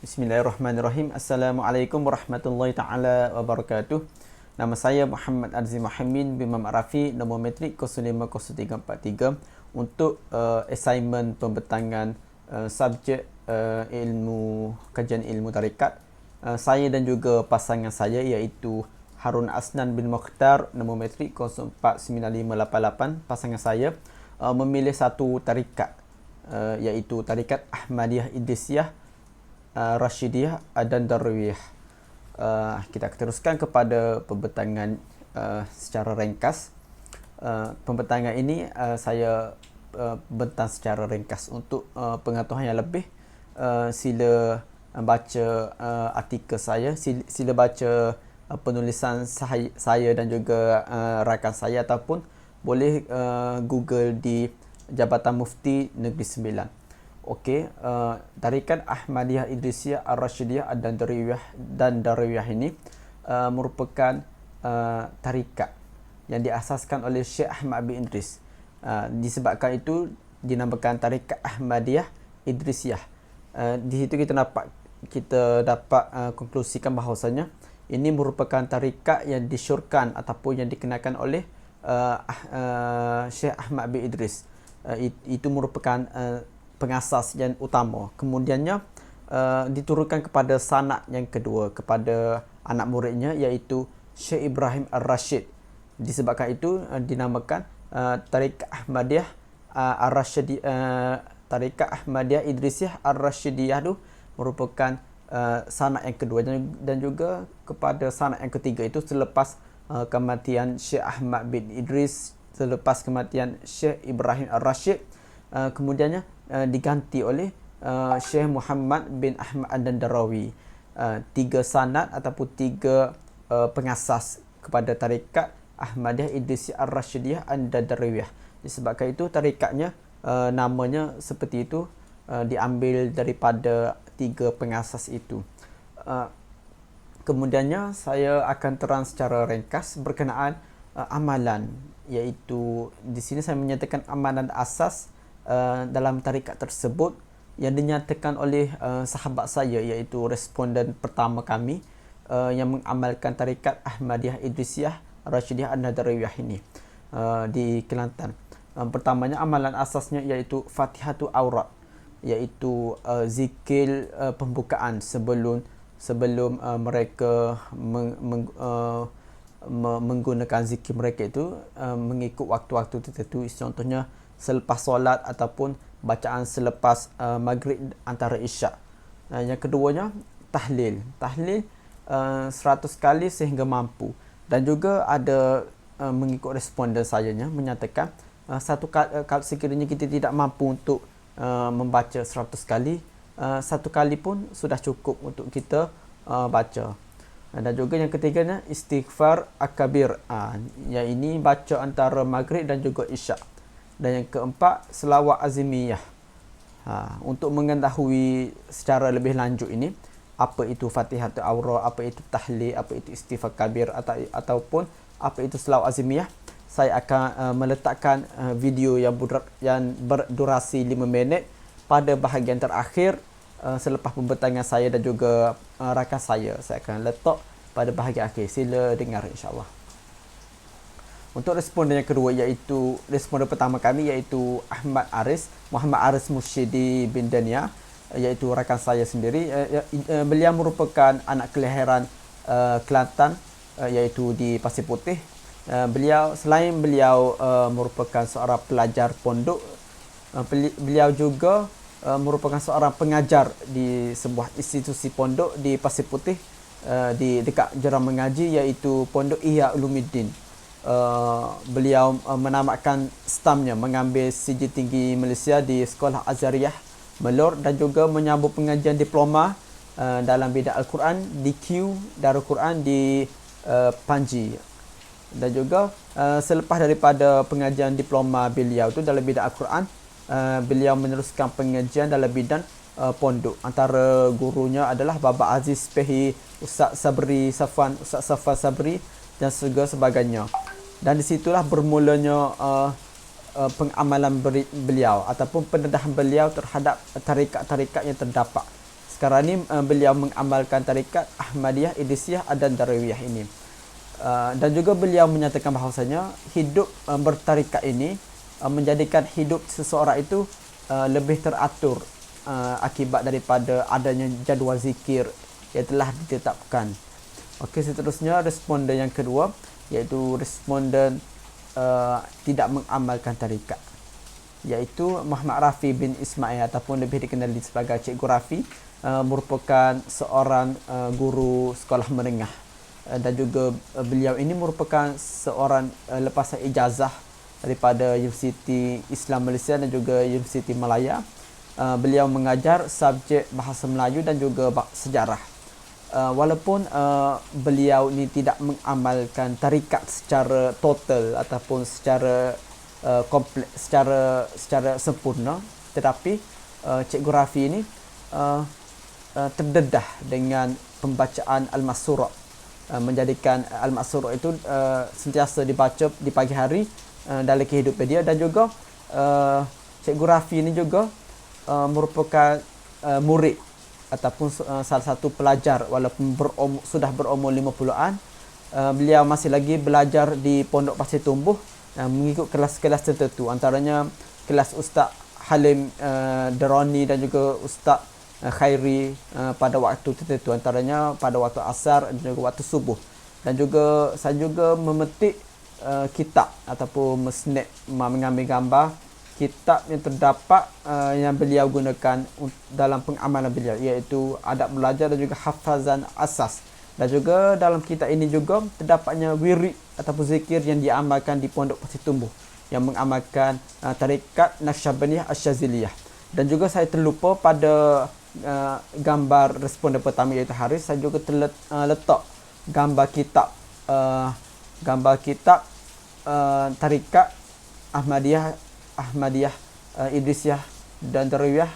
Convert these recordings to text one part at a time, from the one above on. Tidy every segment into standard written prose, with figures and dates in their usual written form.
Bismillahirrahmanirrahim. Assalamualaikum warahmatullahi taala wabarakatuh. Nama saya Muhammad Arzi Muhammin bin Muhammad Rafi, nombor metrik 050343 untuk assignment pembentangan subjek ilmu kajian ilmu tarikat. Saya dan juga pasangan saya iaitu Harun Asnan bin Mukhtar, nombor metrik 049588. Pasangan saya memilih satu tarikat iaitu tarikat Ahmadiyah Idrisiyah Rashidiyah dan Darwiyah. Kita akan teruskan kepada pembentangan secara ringkas. Pembentangan ini saya bentang secara ringkas. Untuk pengetahuan yang lebih, sila baca artikel saya, sila baca penulisan saya dan juga rakan saya, ataupun boleh Google di Jabatan Mufti Negeri Sembilan. Okey, tarikat Ahmadiyah Idrisiyah Ar-Rashidiyah dan Darwiyah ini merupakan tarikat yang diasaskan oleh Syekh Ahmad bin Idris. Disebabkan itu dinamakan tarikat Ahmadiyah Idrisiyah. Di situ kita dapat konklusikan bahawasanya ini merupakan tarikat yang disyorkan ataupun yang dikenakan oleh Syekh Ahmad bin Idris. Itu merupakan pengasas yang utama. Kemudiannya diturunkan kepada sanak yang kedua, kepada anak muridnya iaitu Syekh Ibrahim Ar-Rashid. Disebabkan itu dinamakan tarikat Ahmadiyah Ar-Rashidiyah, tarikat Ahmadiyah Idrisiyah Ar-Rashidiyah itu merupakan sanak yang kedua, dan juga kepada sanak yang ketiga itu selepas kematian Syekh Ahmad bin Idris, selepas kematian Syekh Ibrahim Ar-Rashid, kemudiannya diganti oleh Syekh Muhammad bin Ahmad Ad-Darawi. Tiga sanad ataupun tiga pengasas kepada tarikat Ahmadiyah Idrisiyah Ar-Rashidiyah Ad-Darwiyah. Disebabkan itu tarikatnya namanya seperti itu, diambil daripada tiga pengasas itu. Kemudiannya saya akan terang secara ringkas berkenaan amalan, iaitu di sini saya menyatakan amalan asas dalam tarikat tersebut yang dinyatakan oleh sahabat saya, iaitu responden pertama kami yang mengamalkan tarikat Ahmadiyah Idrisiyah Rashidiyah An-Nadariyah ini di Kelantan. Pertamanya amalan asasnya iaitu Fatihatul Aurat, iaitu zikir pembukaan sebelum mereka menggunakan zikir mereka itu mengikut waktu-waktu tertentu. Contohnya selepas solat ataupun bacaan selepas maghrib antara isyak. Yang keduanya tahlil 100 kali sehingga mampu. Dan juga ada mengikut responden sayanya menyatakan kalau sekiranya kita tidak mampu untuk membaca 100 kali, satu kali pun sudah cukup untuk kita baca. Dan juga yang ketiganya istighfar akabir, yang ini baca antara maghrib dan juga isyak. Dan yang keempat selawat azimiyah. Untuk mengetahui secara lebih lanjut ini apa itu Fatihatul Aurat, apa itu tahlil, apa itu istighfar kabir, ataupun apa itu selawat azimiyah, saya akan meletakkan video yang berdurasi 5 minit pada bahagian terakhir selepas pembentangan saya dan juga rakan saya. Saya akan letak pada bahagian akhir. Sila dengar insya-Allah. Untuk responden yang kedua, iaitu responden pertama kami iaitu Muhammad Aris Mursyidi bin Dania, iaitu rakan saya sendiri. Beliau merupakan anak kelahiran Kelantan, iaitu di Pasir Putih. Selain beliau merupakan seorang pelajar pondok, beliau juga merupakan seorang pengajar di sebuah institusi pondok di Pasir Putih, di dekat Jurang Mengaji, iaitu Pondok Ihya Ulumuddin. Beliau menamatkan STAM-nya, mengambil sijil tinggi Malaysia di Sekolah Azhariyah Melor, dan juga menyambung pengajian diploma dalam bidang Al-Quran di Q Darul Quran di Panji. Dan juga selepas daripada pengajian diploma beliau tu dalam bidang Al-Quran, beliau meneruskan pengajian dalam bidang pondok. Antara gurunya adalah Baba Aziz Pehi, Ustaz Safwan Sabri dan sebagainya. Dan disitulah bermulanya pengamalan beliau ataupun pendedahan beliau terhadap tarikat-tarikat yang terdapat sekarang ni beliau mengamalkan tarikat Ahmadiyah, Idrisiyah dan Darawiyah ini. Dan juga beliau menyatakan bahawasanya hidup bertarikat ini menjadikan hidup seseorang itu lebih teratur akibat daripada adanya jadual zikir yang telah ditetapkan. Okey, seterusnya responden yang kedua iaitu responden tidak mengamalkan tarikat, iaitu Muhammad Rafi bin Ismail ataupun lebih dikenali sebagai Cikgu Rafi, merupakan seorang guru sekolah menengah dan juga beliau ini merupakan seorang lepasan ijazah daripada Universiti Islam Malaysia dan juga Universiti Malaya. Beliau mengajar subjek bahasa Melayu dan juga sejarah. Walaupun beliau ni tidak mengamalkan tarikat secara total ataupun secara kompleks, secara sempurna, tetapi Cikgu Rafi ini terdedah dengan pembacaan Al-Masura, menjadikan Al-Masura itu sentiasa dibaca di pagi hari dalam kehidupan dia. Dan juga Cikgu Rafi ini juga merupakan murid ataupun salah satu pelajar walaupun sudah berumur 50-an. Beliau masih lagi belajar di Pondok Pasir Tumbuh mengikut kelas-kelas tertentu, antaranya kelas Ustaz Halim Deroni dan juga Ustaz Khairi pada waktu tertentu, antaranya pada waktu asar dan juga waktu subuh. Dan juga saya juga memetik kitab ataupun mesnet mengambil gambar kitab yang terdapat yang beliau gunakan dalam pengamalan beliau, iaitu adab belajar dan juga hafazan asas. Dan juga dalam kitab ini juga terdapatnya wirid ataupun zikir yang diamalkan di Pondok Pasir Tumbuh yang mengamalkan tarikat Naqsyabandiyah Asyaziliyah. Dan juga saya terlupa pada gambar responden pertama iaitu Haris, saya juga letak gambar kitab tarikat Ahmadiyah, Idrisiyah dan Darawiyah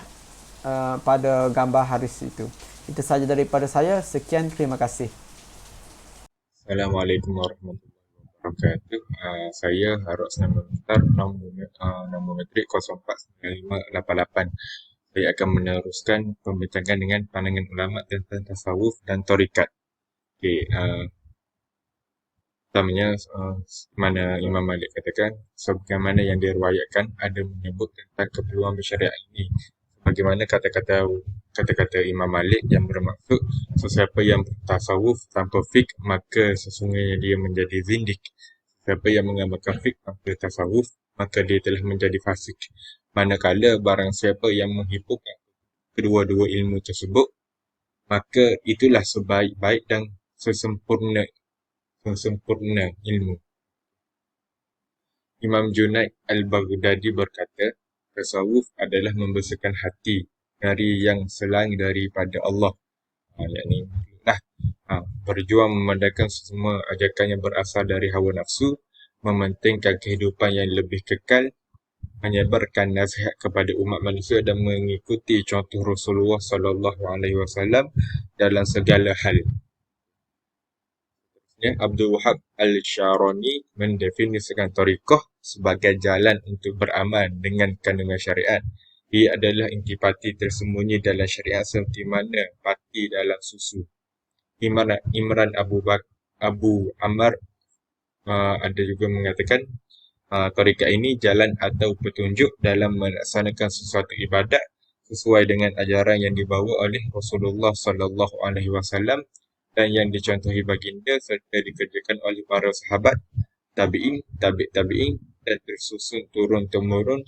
pada gambar Haris itu. Itu saja daripada saya. Sekian, terima kasih. Assalamualaikum warahmatullahi wabarakatuh. Saya Harok Senam Mukhtar, nombor metrik 049588. Saya akan meneruskan pembincangan dengan pandangan ulama tentang tasawuf dan tarikat. Okey, pertamanya, mana Imam Malik katakan, sebagaimana yang diriwayatkan ada menyebut tentang keperluan bersyariat ini. Bagaimana kata-kata Imam Malik yang bermaksud sesiapa yang bertasawuf tanpa fik maka sesungguhnya dia menjadi zindik. Siapa yang mengamalkan fik tanpa tasawuf maka dia telah menjadi fasik. Manakala barang siapa yang menghimpunkan kedua-dua ilmu tersebut maka itulah sebaik-baik dan sesempurna ilmu. Imam Junaid Al-Baghdadi berkata, tasawuf adalah membesarkan hati dari yang selain daripada Allah. Yakni berjuang memandangkan semua ajakan yang berasal dari hawa nafsu, mementingkan kehidupan yang lebih kekal, menyebarkan nasihat kepada umat manusia dan mengikuti contoh Rasulullah SAW dalam segala hal. Abdul Wahab Al-Syarani mendefinisikan tariqah sebagai jalan untuk beramal dengan kandungan syariat. Ia adalah intipati tersembunyi dalam syariat seperti mana pati dalam susu. Imran Abu Ammar ada juga mengatakan tariqah ini jalan atau petunjuk dalam melaksanakan sesuatu ibadat sesuai dengan ajaran yang dibawa oleh Rasulullah SAW dan yang dicontohi baginda serta dikerjakan oleh para sahabat, tabi'in, tabi'in dan tersusun turun-temurun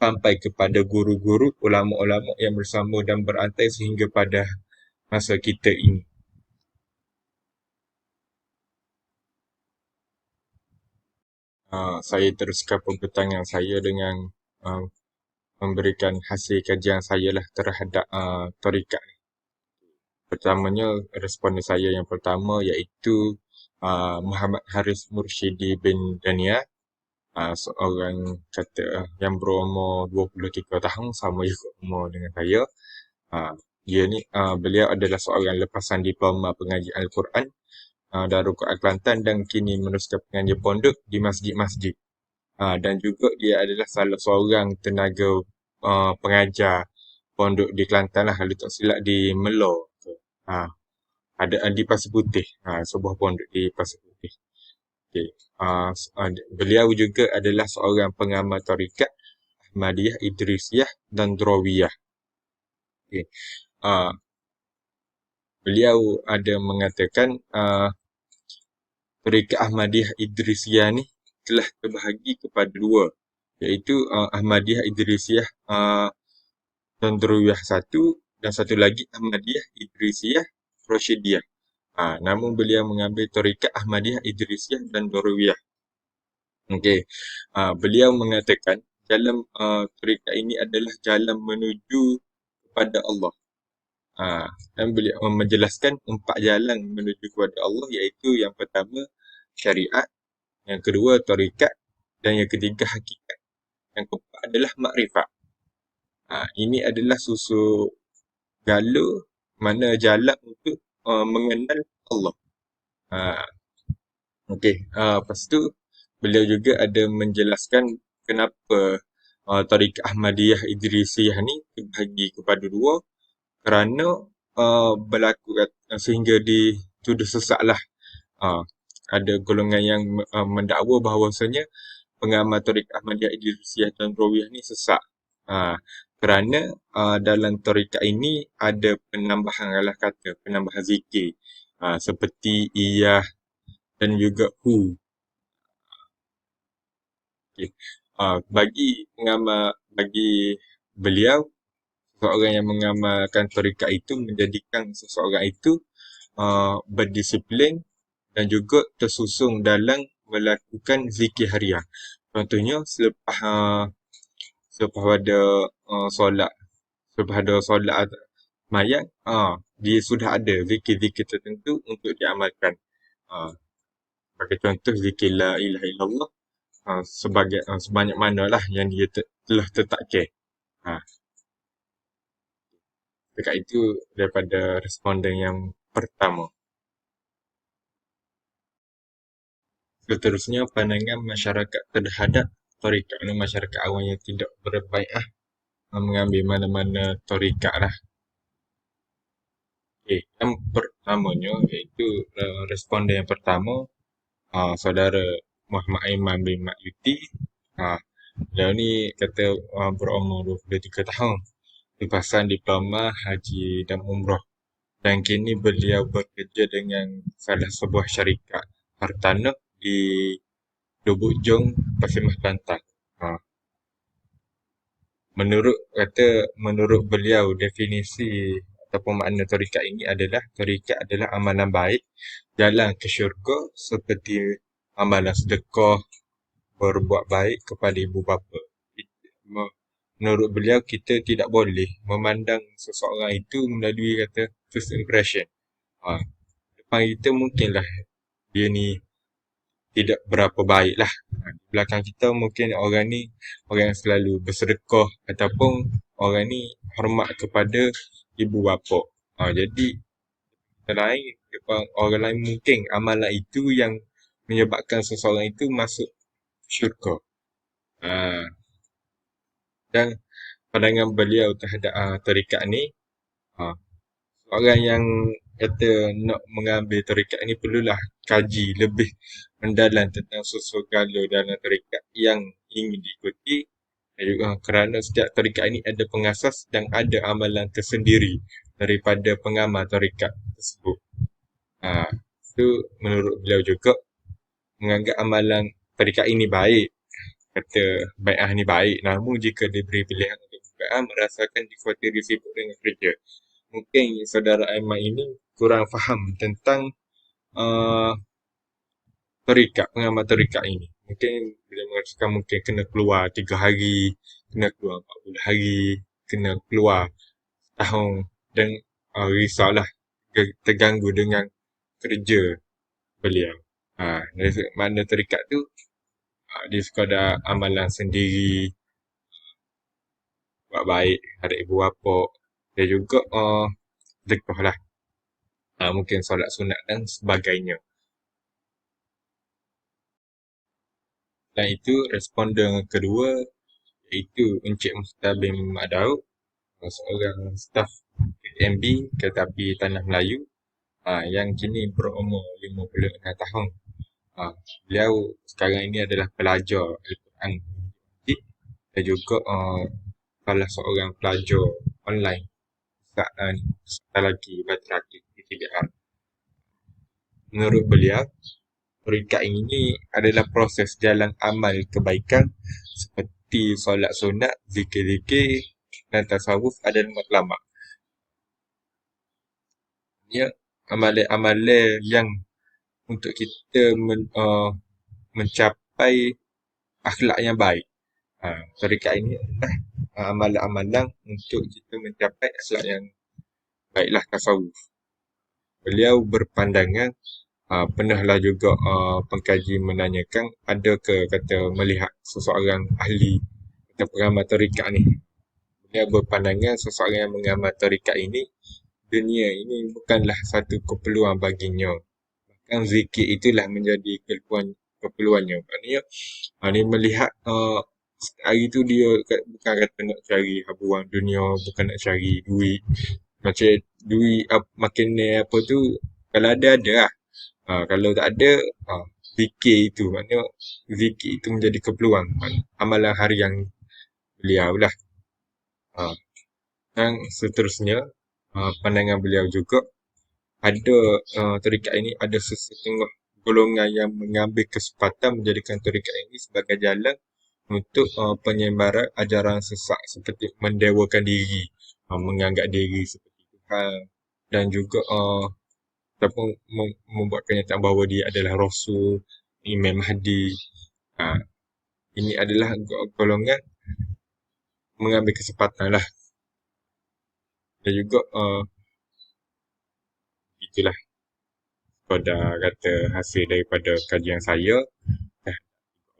sampai kepada guru-guru, ulama-ulama yang bersama dan berantai sehingga pada masa kita ini. Saya teruskan pembincangan saya dengan memberikan hasil kajian saya lah terhadap tarikat. Pertamanya, responden saya yang pertama iaitu Muhammad Haris Mursyidi bin Dania, seorang yang berumur 23 tahun, sama juga umur dengan saya. Beliau adalah seorang lepasan diploma pengajian Al-Quran Darul Quran Kelantan dan kini meneruskan pengajian pondok di masjid-masjid. Dan juga dia adalah salah seorang tenaga pengajar pondok di Kelantan lah, kalau tak silap di Melor. Ha, ada di Pasir Putih. Sebuah pondok di Pasir Putih. Okay. Beliau juga adalah seorang pengamal tarikat Ahmadiyah, Idrisiyah dan Drawiyah. Okay. Uh, Beliau ada mengatakan tarikat Ahmadiyah Idrisiyah ni telah terbahagi kepada dua, iaitu Ahmadiyah Idrisiyah dan Drawiyah satu, dan satu lagi Ahmadiyah Idrisiyah Rosyidiyah. Namun beliau mengambil tarikat Ahmadiyah Idrisiyah dan Drawiyah. Okey. Beliau mengatakan jalan tarikat ini adalah jalan menuju kepada Allah. Dan beliau menjelaskan 4 jalan menuju kepada Allah, iaitu yang pertama syariat, yang kedua tarikat, dan yang ketiga hakikat. Yang keempat adalah makrifat. Ini adalah susu gala mana jalan untuk mengenal Allah. Okey, lepas tu beliau juga ada menjelaskan kenapa tarikat Ahmadiyah Idrisiyah ni terbahagi kepada dua, kerana berlaku sehingga dituduh sesat lah. Ada golongan yang mendakwa bahawasanya pengamal tarikat Ahmadiyah Idrisiyah dan Drawiyah ni sesat. Kerana dalam tarikat ini ada penambahan kata, penambahan zikir. Seperti iyah dan juga hu. Okay. Bagi beliau, seseorang yang mengamalkan tarikat itu menjadikan seseorang itu berdisiplin dan juga tersusung dalam melakukan zikir harian. Contohnya selepas pada solat mayat, dia sudah ada zikir-zikir tertentu untuk diamalkan. Sebagai contoh zikir la ilaha illallah, sebanyak manalah yang dia telah tetapkan. Dekat itu daripada responden yang pertama. Seterusnya, pandangan masyarakat terhadap tarikat. Masyarakat awam yang tidak berbaiat mengambil mana-mana tarikat lah. Yang pertamanya iaitu responden yang pertama, saudara Muhammad Aiman bin Mat Yuti. Beliau ni kata berumur 23 tahun, lepasan diploma haji dan umrah, dan kini beliau bekerja dengan salah sebuah syarikat hartanah di Lubuk Jong, Pasemah, Kelantan. Menurut beliau, definisi ataupun makna tarikat ini adalah tarikat adalah amalan baik, jalan ke syurga seperti amalan sedekah, berbuat baik kepada ibu bapa. Menurut beliau, kita tidak boleh memandang seseorang itu melalui kata first impression. Depan kita mungkinlah dia ni tidak berapa baik lah. Di belakang kita mungkin orang ni orang yang selalu bersedekah, ataupun orang ni hormat kepada ibu bapa. Jadi orang lain mungkin amalan itu yang menyebabkan seseorang itu masuk syurga. Dan pandangan beliau terhadap tarikat ni, orang yang kata nak mengambil tarikat ni perlulah kaji lebih mendalam tentang segala dalam tarikat yang ingin diikuti, dan juga kerana setiap tarikat ini ada pengasas dan ada amalan tersendiri daripada pengamal tarikat tersebut. Itu menurut beliau juga menganggap amalan tarikat ini baik, kata bai'ah ni baik, namun jika diberi pilihan untuk bai'ah merasakan dikhawatiri sibuk dengan kerja. Mungkin saudara Aiman ini kurang faham tentang tarikat, pengamal tarikat ini. Mungkin bila merasakan mungkin kena keluar 3 hari, kena keluar 40 hari, kena keluar tahun, dan risaulah, terganggu dengan kerja beliau. Makna tarikat tu dia sekadar amalan sendiri, buat baik ada ibu bapa, dan juga sedekah lah. Mungkin solat sunat dan sebagainya. Dan itu responden kedua, iaitu Encik Mustab bin Mak Daud. seorang staf KMB Kereta Api Tanah Melayu yang kini berumur 56 tahun. Beliau sekarang ini adalah pelajar Al-Quran dan juga salah seorang pelajar online sebentar lagi berterakhir di TBR. Menurut beliau, tarikat ini adalah proses jalan amal kebaikan seperti solat sunat, zikir-zikir dan tasawuf adalah matlamat. Ya, amalan-amalan yang untuk kita mencapai akhlak yang baik. Tarikat ini adalah amalan-amalan untuk kita mencapai akhlak yang baiklah, tasawuf. Beliau berpandangan pernahlah juga pengkaji menanyakan adakah kata melihat seseorang ahli atau pengamal tarikat ni. Beliau berpandangan seseorang yang mengamal tarikat ini, dunia ini bukanlah satu keperluan baginya. Bahkan zikir itulah menjadi keperluannya. Maknanya dia melihat hari tu dia bukan kata nak cari habuan dunia, bukan nak cari duit. Macam duit makin apa tu, kalau ada lah. Kalau tak ada, zikir itu. Maknanya zikir itu menjadi keperluan. Amalan harian beliau lah. Dan seterusnya, pandangan beliau juga, ada tarikat ini ada sesetengah golongan yang mengambil kesempatan menjadikan tarikat ini sebagai jalan untuk penyebaran ajaran sesat seperti mendewakan diri, menganggap diri seperti Tuhan, dan juga ataupun membuat kenyataan bahawa dia adalah Rasul, Imam Mahdi. Ini adalah golongan mengambil kesempatan lah. Dan juga itulah pada kata hasil daripada kajian saya.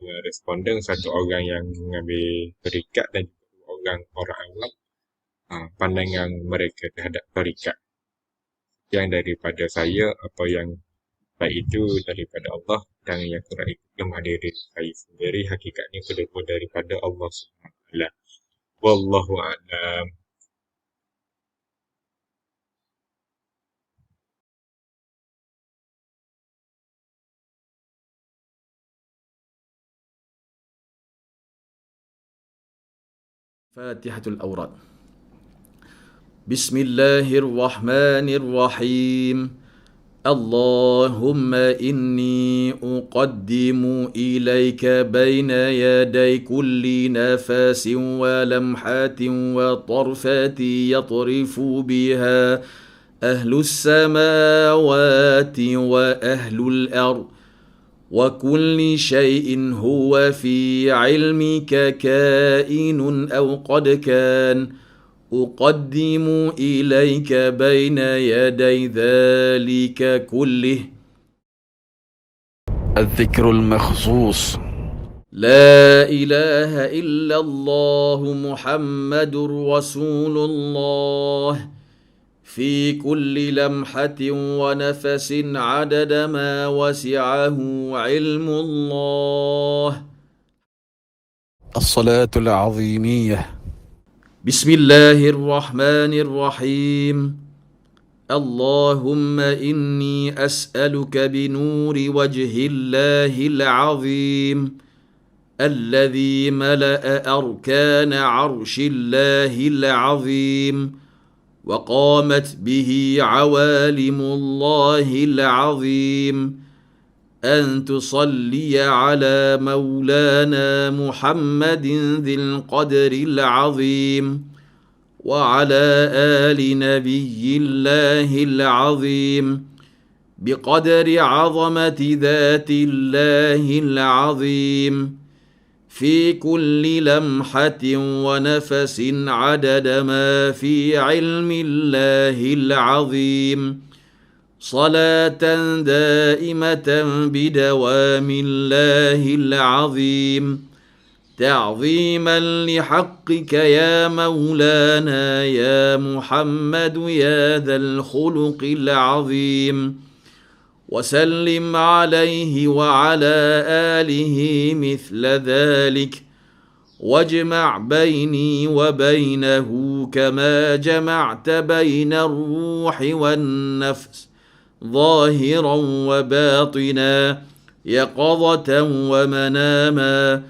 Responden satu orang yang mengambil tarikat dan juga orang awam, pandangan mereka terhadap tarikat. Yang daripada saya, apa yang baik itu daripada Allah dan yang kurang itu lemah diri saya sendiri. Hakikatnya kedua daripada Allah SWT. Wallahu a'lam. فاتحة الأوراد. بسم الله الرحمن الرحيم. اللهم إني أقدم إليك بين يدي كل نفس ولمحة وطرفة يطرف بها أهل السماوات وأهل الأرض وكل شيء هو في علمك كائن أو قد كان أقدم إليك بين يدي ذلك كله الذكر المخصوص. لا إله إلا الله محمد رسول الله في كل لمحة ونفس عدد ما وسعه علم الله. الصلاة العظيمية. بسم الله الرحمن الرحيم. اللهم إني أسألك بنور وجه الله العظيم الذي ملأ أركان عرش الله العظيم وقامت به عوالم الله العظيم أن تصلي على مولانا محمد ذي القدر العظيم وعلى آل نبي الله العظيم بقدر عظمة ذات الله العظيم في كل لمحة ونفس عدد ما في علم الله العظيم صلاة دائمة بدوام الله العظيم تعظيما لحقك يا مولانا يا محمد يا ذا الخلق العظيم وسلم عليه وعلى آله مثل ذلك واجمع بيني وبينه كما جمعت بين الروح والنفس ظاهرا وباطنا يقظة ومناما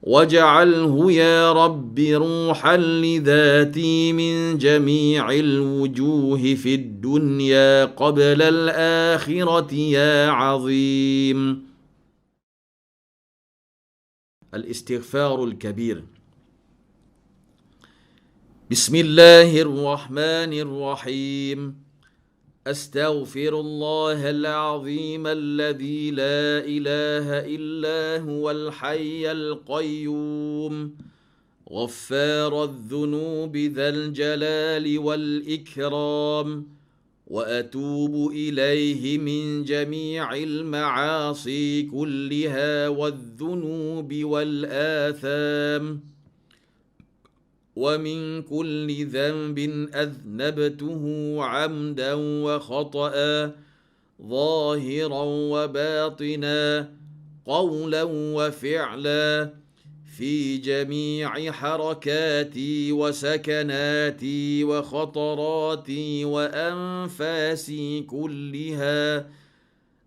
واجعله يا رب روحا لذاتي من جميع الوجوه في الدنيا قبل الآخرة يا عظيم. الاستغفار الكبير. بسم الله الرحمن الرحيم. أستغفر الله العظيم الذي لا إله إلا هو الحي القيوم غفار الذنوب ذا الجلال والإكرام، وأتوب إليه من جميع المعاصي كلها والذنوب والآثام، ومن كل ذنب أذنبته عمدا وخطأ ظاهرا وباطنا قولا وفعلا في جميع حركاتي وسكناتي وخطراتي وأنفاسي كلها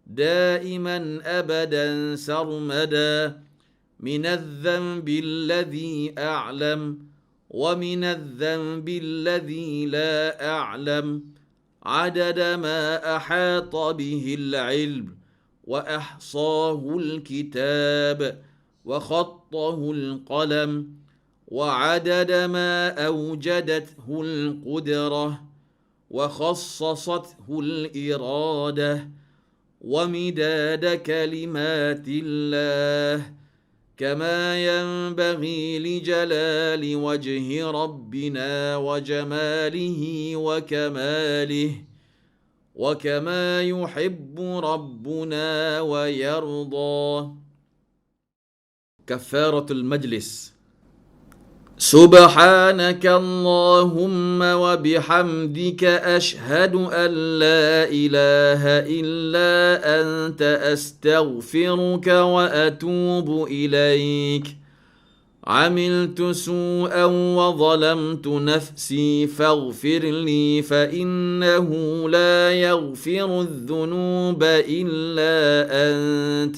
دائما أبدا سرمدا، من الذنب الذي أعلم ومن الذنب الذي لا أعلم، عدد ما أحاط به العلم وأحصاه الكتاب وخطه القلم، وعدد ما أوجدته القدرة وخصصته الإرادة، ومداد كلمات الله كما ينبغي لجلال وجه ربنا وجماله وكماله، وكما يحب ربنا ويرضى. كفارة المجلس. سبحانك اللهم وبحمدك أشهد أن لا إله إلا أنت أستغفرك وأتوب إليك. عملت سوءا وظلمت نفسي فاغفر لي فإنه لا يغفر الذنوب إلا أنت،